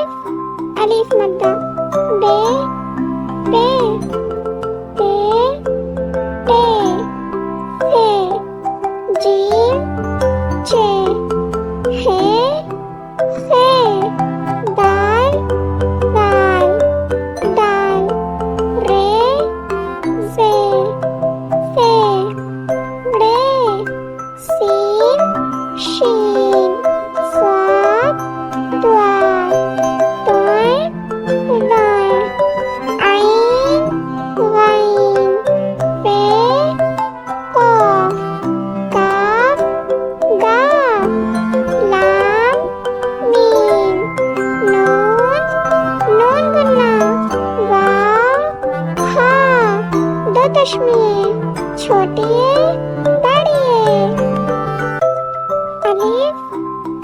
अलिफ मद्दा बे पे ते टे से जीम चे हे से दाल दाल दाल रे से रे सीन शीन स्वाद द्वार तोय दाय आइन गाइन पे कॉफ काफ गाफ लाम मीम नून नून गुन्ना वाव हा दो तश्मीए छोटी है बड़ी है अलिफ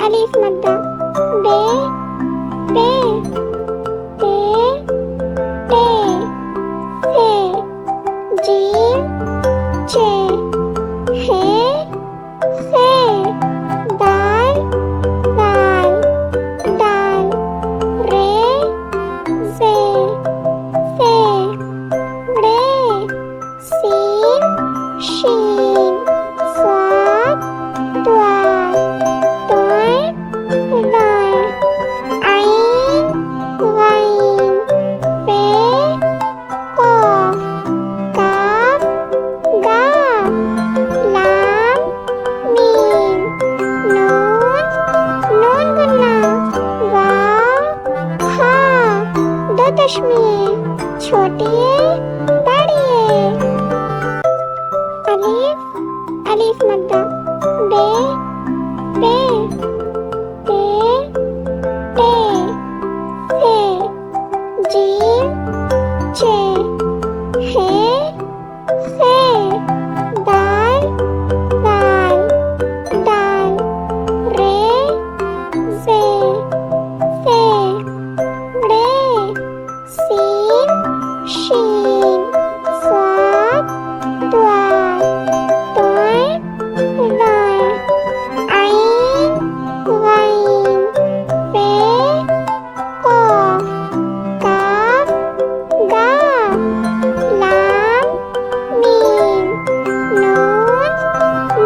अलिफ मद्दा बे पे ते टे से जीम चे हे से दाल दाल दाल रे से रे सीन शीन स्वाद द्वार तोय दाय आइन गाइन पे कॉफ काफ गाफ लाम मीम नून नून गुन्ना वाव हा दो तश्मीए छोटी है बड़ी है अलिफ अलिफ मद्दा बे पे ते टे से जीम चे हे से दाल दाल दाल रे से रे सीन शीन स्वाद द्वार तोय दाय आइन गाइन पे कॉफ काफ गाफ लाम मीम नून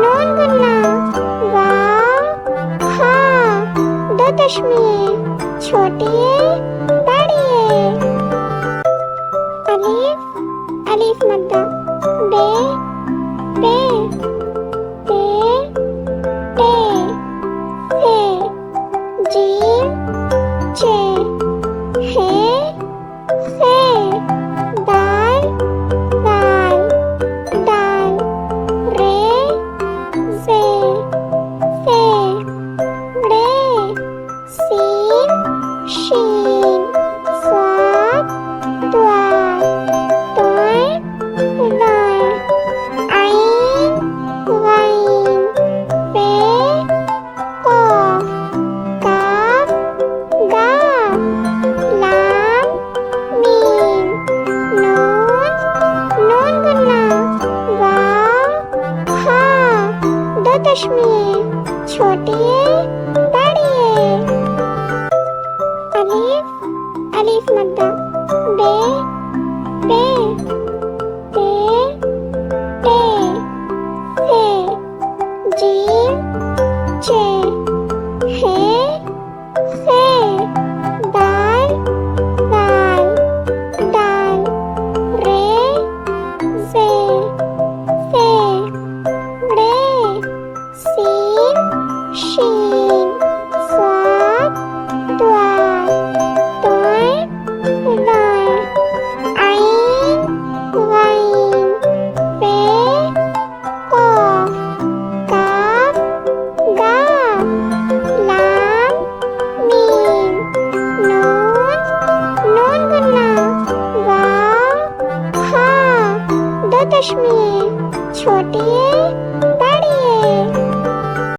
नून गुन्ना वाव हा दो तश्मीए छोटी है बड़ी है अलिफ अलिफ मद्दा बे पे ते टे से जीम चे हे